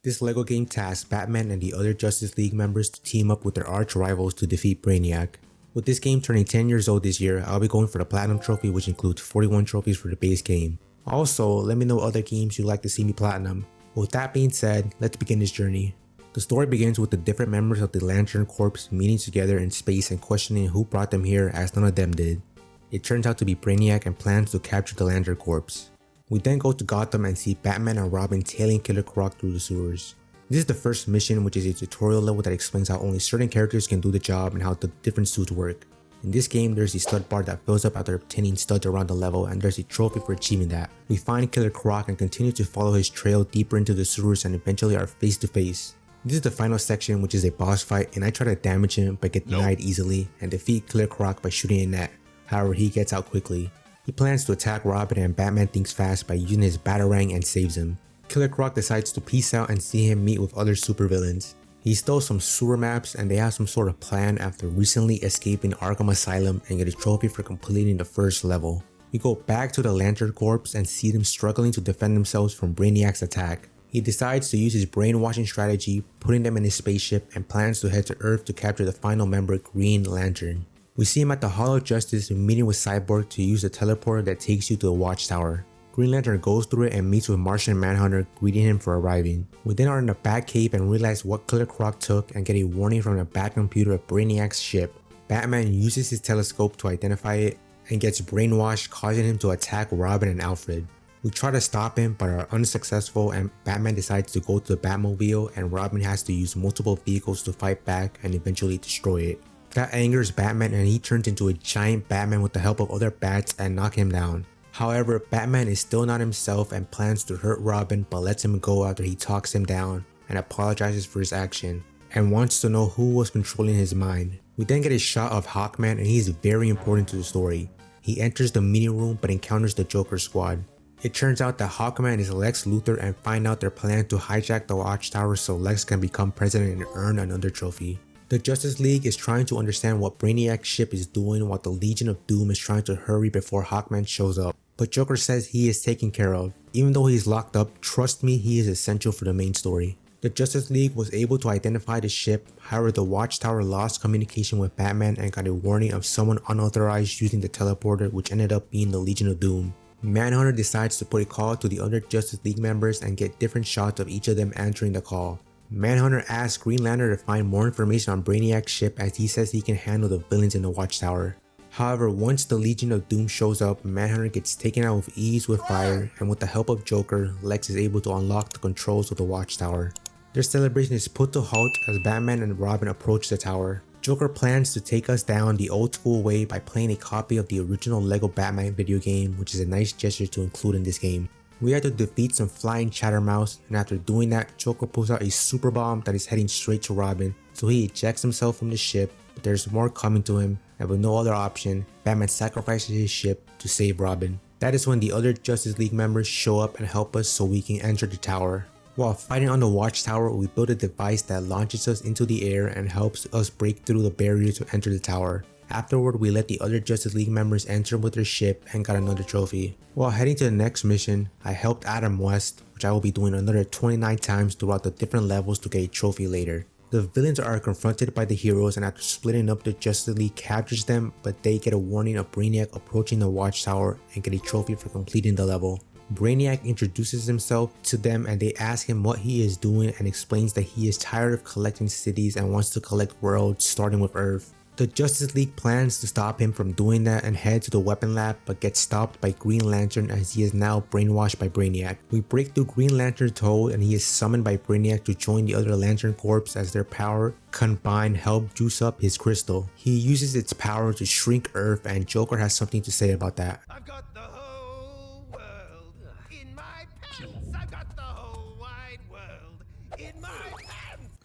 This LEGO game tasks Batman and the other Justice League members to team up with their arch rivals to defeat Brainiac. With this game turning 10 years old this year, I'll be going for the Platinum Trophy, which includes 41 trophies for the base game. Also, let me know other games you'd like to see me platinum. With that being said, let's begin this journey. The story begins with the different members of the Lantern Corps meeting together in space and questioning who brought them here, as none of them did. It turns out to be Brainiac and plans to capture the Lantern Corps. We then go to Gotham and see Batman and Robin tailing Killer Croc through the sewers. This is the first mission, which is a tutorial level that explains how only certain characters can do the job and how the different suits work. In this game, there's a stud bar that fills up after obtaining studs around the level, and there's a trophy for achieving that. We find Killer Croc and continue to follow his trail deeper into the sewers and eventually are face to face. This is the final section, which is a boss fight, and I try to damage him but get denied easily and defeat Killer Croc by shooting a net. However, he gets out quickly. He plans to attack Robin and Batman thinks fast by using his Batarang and saves him. Killer Croc decides to peace out and see him meet with other supervillains. He stole some sewer maps and they have some sort of plan after recently escaping Arkham Asylum and get a trophy for completing the first level. We go back to the Lantern Corps and see them struggling to defend themselves from Brainiac's attack. He decides to use his brainwashing strategy, putting them in his spaceship, and plans to head to Earth to capture the final member, Green Lantern. We see him at the Hall of Justice meeting with Cyborg to use the teleporter that takes you to the Watchtower. Green Lantern goes through it and meets with Martian Manhunter, greeting him for arriving. We then are in the Batcave and realize what Killer Croc took and get a warning from the Batcomputer of Brainiac's ship. Batman uses his telescope to identify it and gets brainwashed, causing him to attack Robin and Alfred. We try to stop him but are unsuccessful, and Batman decides to go to the Batmobile and Robin has to use multiple vehicles to fight back and eventually destroy it. That angers Batman and he turns into a giant Batman with the help of other bats and knock him down. However, Batman is still not himself and plans to hurt Robin but lets him go after he talks him down and apologizes for his action and wants to know who was controlling his mind. We then get a shot of Hawkman and he is very important to the story. He enters the meeting room but encounters the Joker squad. It turns out that Hawkman is Lex Luthor and find out their plan to hijack the Watchtower so Lex can become president and earn another trophy. The Justice League is trying to understand what Brainiac's ship is doing while the Legion of Doom is trying to hurry before Hawkman shows up. But Joker says he is taken care of. Even though he is locked up, trust me, he is essential for the main story. The Justice League was able to identify the ship, however the Watchtower lost communication with Batman and got a warning of someone unauthorized using the teleporter, which ended up being the Legion of Doom. Manhunter decides to put a call to the other Justice League members and get different shots of each of them answering the call. Manhunter asks Green Lantern to find more information on Brainiac's ship as he says he can handle the villains in the Watchtower. However, once the Legion of Doom shows up, Manhunter gets taken out with ease with fire, and with the help of Joker, Lex is able to unlock the controls of the Watchtower. Their celebration is put to halt as Batman and Robin approach the tower. Joker plans to take us down the old school way by playing a copy of the original LEGO Batman video game, which is a nice gesture to include in this game. We had to defeat some flying Chattermouse, and after doing that, Joker pulls out a super bomb that is heading straight to Robin, so he ejects himself from the ship, but there's more coming to him, and with no other option, Batman sacrifices his ship to save Robin. That is when the other Justice League members show up and help us so we can enter the tower. While fighting on the Watchtower, we build a device that launches us into the air and helps us break through the barrier to enter the tower. Afterward, we let the other Justice League members enter with their ship and got another trophy. While heading to the next mission, I helped Adam West, which I will be doing another 29 times throughout the different levels to get a trophy later. The villains are confronted by the heroes, and after splitting up, the Justice League captures them, but they get a warning of Brainiac approaching the Watchtower and get a trophy for completing the level. Brainiac introduces himself to them and they ask him what he is doing and explains that he is tired of collecting cities and wants to collect worlds starting with Earth. The Justice League plans to stop him from doing that and head to the weapon lab, but gets stopped by Green Lantern as he is now brainwashed by Brainiac. We break through Green Lantern's hold and he is summoned by Brainiac to join the other Lantern Corps as their power combined help juice up his crystal. He uses its power to shrink Earth, and Joker has something to say about that. I've got the whole world in my pants. I've got the whole wide world in my pants.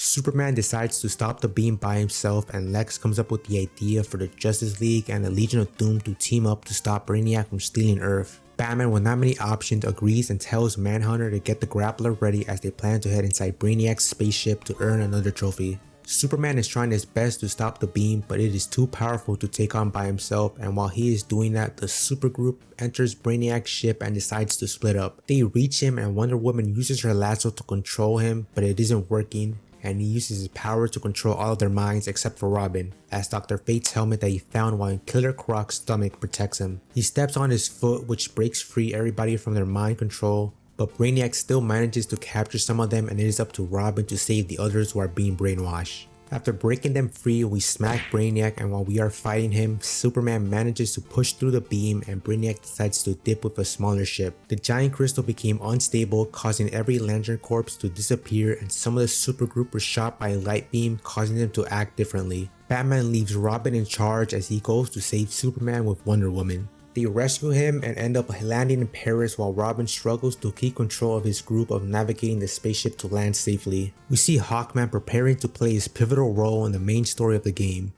Superman decides to stop the beam by himself, and Lex comes up with the idea for the Justice League and the Legion of Doom to team up to stop Brainiac from stealing Earth. Batman, with not many options, agrees and tells Manhunter to get the grappler ready as they plan to head inside Brainiac's spaceship to earn another trophy. Superman is trying his best to stop the beam, but it is too powerful to take on by himself, and while he is doing that, the supergroup enters Brainiac's ship and decides to split up. They reach him and Wonder Woman uses her lasso to control him, but it isn't working, and he uses his power to control all of their minds except for Robin, as Dr. Fate's helmet that he found while in Killer Croc's stomach protects him. He steps on his foot, which breaks free everybody from their mind control, but Brainiac still manages to capture some of them, and it is up to Robin to save the others who are being brainwashed. After breaking them free, we smack Brainiac, and while we are fighting him, Superman manages to push through the beam and Brainiac decides to dip with a smaller ship. The giant crystal became unstable, causing every Lantern Corps to disappear, and some of the supergroup were shot by a light beam, causing them to act differently. Batman leaves Robin in charge as he goes to save Superman with Wonder Woman. They rescue him and end up landing in Paris while Robin struggles to keep control of his group of navigating the spaceship to land safely. We see Hawkman preparing to play his pivotal role in the main story of the game.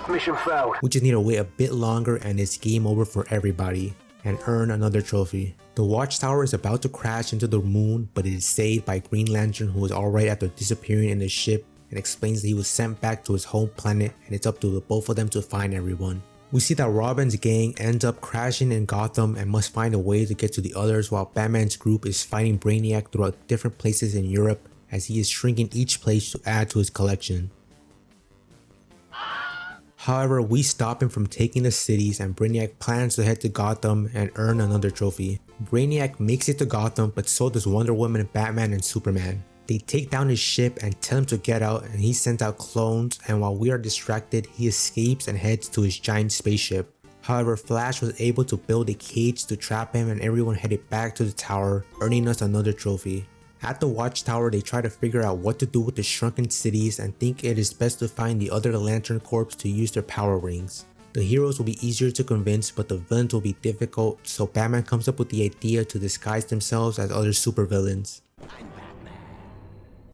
Mission failed. We just need to wait a bit longer and it's game over for everybody, and earn another trophy. The Watchtower is about to crash into the moon, but it is saved by Green Lantern, who is alright after disappearing in the ship, and explains that he was sent back to his home planet and it's up to the both of them to find everyone. We see that Robin's gang ends up crashing in Gotham and must find a way to get to the others, while Batman's group is fighting Brainiac throughout different places in Europe as he is shrinking each place to add to his collection. However, we stop him from taking the cities and Brainiac plans to head to Gotham and earn another trophy. Brainiac makes it to Gotham, but so does Wonder Woman, Batman, and Superman. They take down his ship and tell him to get out, and he sends out clones, and while we are distracted, he escapes and heads to his giant spaceship. However, Flash was able to build a cage to trap him and everyone headed back to the tower, earning us another trophy. At the Watchtower, they try to figure out what to do with the shrunken cities and think it is best to find the other Lantern Corps to use their power rings. The heroes will be easier to convince, but the villains will be difficult, so Batman comes up with the idea to disguise themselves as other supervillains.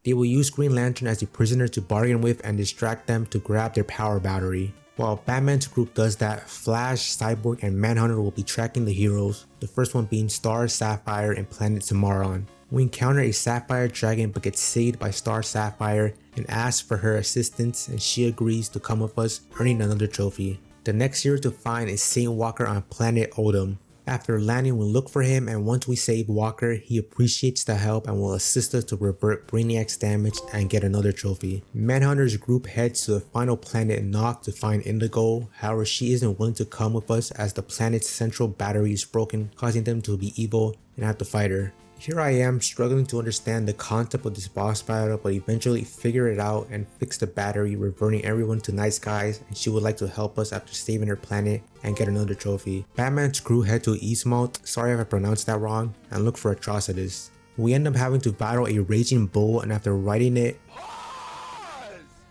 They will use Green Lantern as a prisoner to bargain with and distract them to grab their power battery. While Batman's group does that, Flash, Cyborg, and Manhunter will be tracking the heroes, the first one being Star Sapphire and Planet Tamaran. We encounter a Sapphire Dragon but get saved by Star Sapphire and ask for her assistance, and she agrees to come with us, earning another trophy. The next hero to find is Saint Walker on planet Odom. After landing, we look for him, and once we save Walker, he appreciates the help and will assist us to revert Brainiac's damage and get another trophy. Manhunter's group heads to the final planet Noct to find Indigo, however she isn't willing to come with us as the planet's central battery is broken, causing them to be evil and have to fight her. Here I am struggling to understand the concept of this boss battle, but eventually figure it out and fix the battery, reverting everyone to nice guys, and she would like to help us after saving her planet and get another trophy. Batman's crew head to Eastmount, sorry if I pronounced that wrong, and look for Atrocitus. We end up having to battle a raging bull, and after riding it,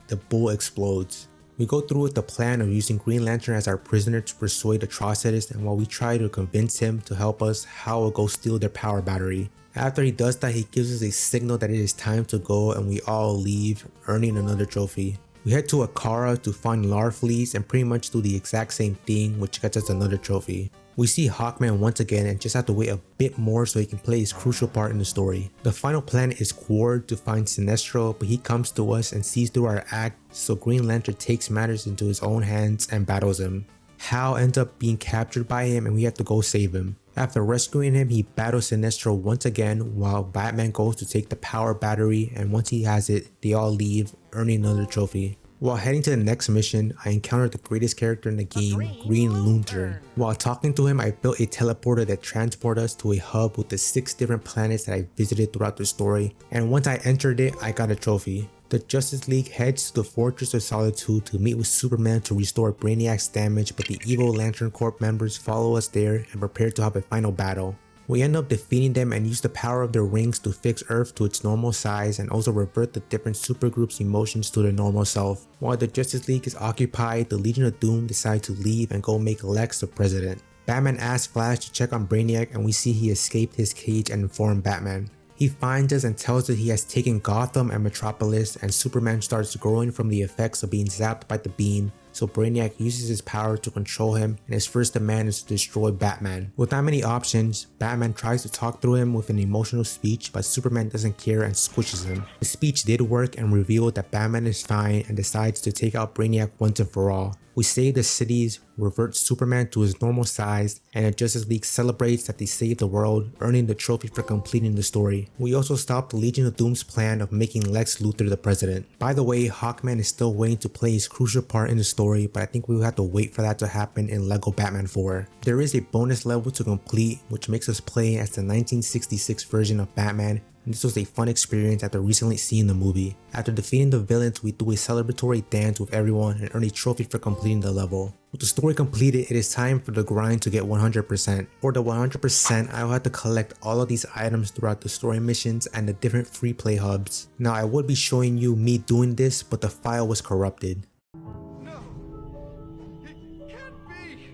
the bull explodes. We go through with the plan of using Green Lantern as our prisoner to persuade Atrocitus, and while we try to convince him to help us, Hal will go steal their power battery. After he does that, he gives us a signal that it is time to go, and we all leave, earning another trophy. We head to Akara to find Larfleeze and pretty much do the exact same thing, which gets us another trophy. We see Hawkman once again and just have to wait a bit more so he can play his crucial part in the story. The final planet is Quard to find Sinestro, but he comes to us and sees through our act, so Green Lantern takes matters into his own hands and battles him. Hal ends up being captured by him and we have to go save him. After rescuing him, he battles Sinestro once again while Batman goes to take the power battery, and once he has it, they all leave, earning another trophy. While heading to the next mission, I encountered the greatest character in the game, Green Lantern. While talking to him, I built a teleporter that transported us to a hub with the 6 different planets that I visited throughout the story, and once I entered it, I got a trophy. The Justice League heads to the Fortress of Solitude to meet with Superman to restore Brainiac's damage, but the evil Lantern Corps members follow us there and prepare to have a final battle. We end up defeating them and use the power of their rings to fix Earth to its normal size and also revert the different supergroups' emotions to their normal self. While the Justice League is occupied, the Legion of Doom decide to leave and go make Lex the president. Batman asks Flash to check on Brainiac, and we see he escaped his cage and informed Batman. He finds us and tells us he has taken Gotham and Metropolis, and Superman starts growing from the effects of being zapped by the beam, so Brainiac uses his power to control him, and his first demand is to destroy Batman. With not many options, Batman tries to talk through him with an emotional speech, but Superman doesn't care and squishes him. The speech did work and revealed that Batman is fine and decides to take out Brainiac once and for all. We save the cities, revert Superman to his normal size, and the Justice League celebrates that they saved the world, earning the trophy for completing the story. We also stop the Legion of Doom's plan of making Lex Luthor the president. By the way, Hawkman is still waiting to play his crucial part in the story, but I think we will have to wait for that to happen in LEGO Batman 4. There is a bonus level to complete, which makes us play as the 1966 version of Batman, and this was a fun experience after recently seeing the movie. After defeating the villains, we do a celebratory dance with everyone and earn a trophy for completing the level. With the story completed, it is time for the grind to get 100%. For the 100%, I will have to collect all of these items throughout the story missions and the different free play hubs. Now I would be showing you me doing this, but the file was corrupted. No! It can't be!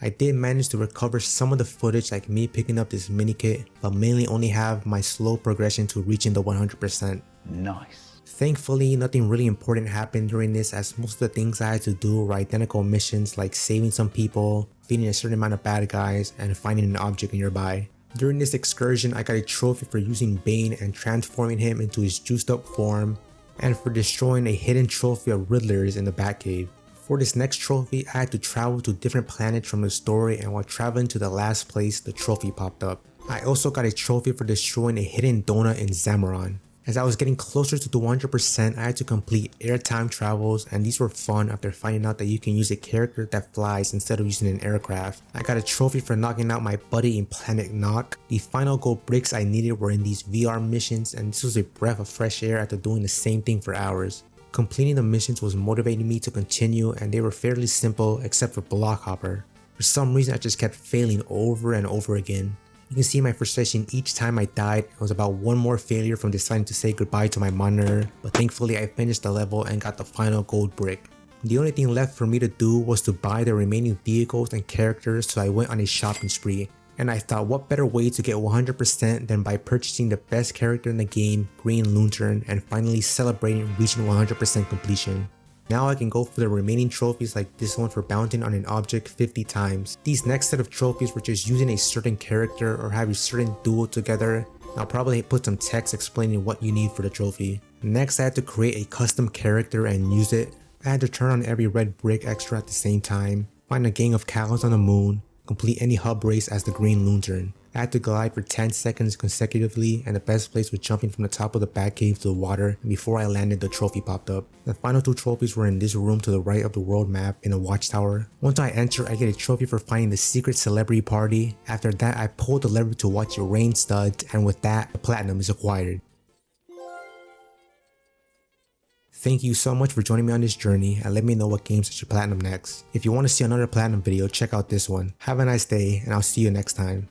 I did manage to recover some of the footage, like me picking up this mini kit, but mainly only have my slow progression to reaching the 100%. Nice. Thankfully, nothing really important happened during this, as most of the things I had to do were identical missions like saving some people, defeating a certain amount of bad guys, and finding an object nearby. During this excursion, I got a trophy for using Bane and transforming him into his juiced up form, and for destroying a hidden trophy of Riddlers in the Batcave. For this next trophy, I had to travel to different planets from the story, and while traveling to the last place, the trophy popped up. I also got a trophy for destroying a hidden donut in Zamaron. As I was getting closer to the 100%, I had to complete air time travels, and these were fun after finding out that you can use a character that flies instead of using an aircraft. I got a trophy for knocking out my buddy in Planet Knock. The final gold bricks I needed were in these VR missions, and this was a breath of fresh air after doing the same thing for hours. Completing the missions was motivating me to continue, and they were fairly simple except for Block Hopper. For some reason, I just kept failing over and over again. You can see my frustration each time I died. It was about one more failure from deciding to say goodbye to my monitor, but thankfully I finished the level and got the final gold brick. The only thing left for me to do was to buy the remaining vehicles and characters, so I went on a shopping spree. And I thought, what better way to get 100% than by purchasing the best character in the game, Green Lantern, and finally celebrating reaching 100% completion. Now I can go for the remaining trophies, like this one for bouncing on an object 50 times. These next set of trophies were just using a certain character or have a certain duo together. I'll probably put some text explaining what you need for the trophy. Next, I had to create a custom character and use it. I had to turn on every red brick extra at the same time, find a gang of cows on the moon, complete any hub race as the Green Lantern. I had to glide for 10 seconds consecutively, and the best place was jumping from the top of the Batcave to the water, and before I landed the trophy popped up. The final two trophies were in this room to the right of the world map in a watchtower. Once I enter, I get a trophy for finding the secret celebrity party. After that, I pull the lever to watch it rain studs, and with that, the platinum is acquired. Thank you so much for joining me on this journey, and let me know what games I should platinum next. If you want to see another platinum video, check out this one. Have a nice day, and I'll see you next time.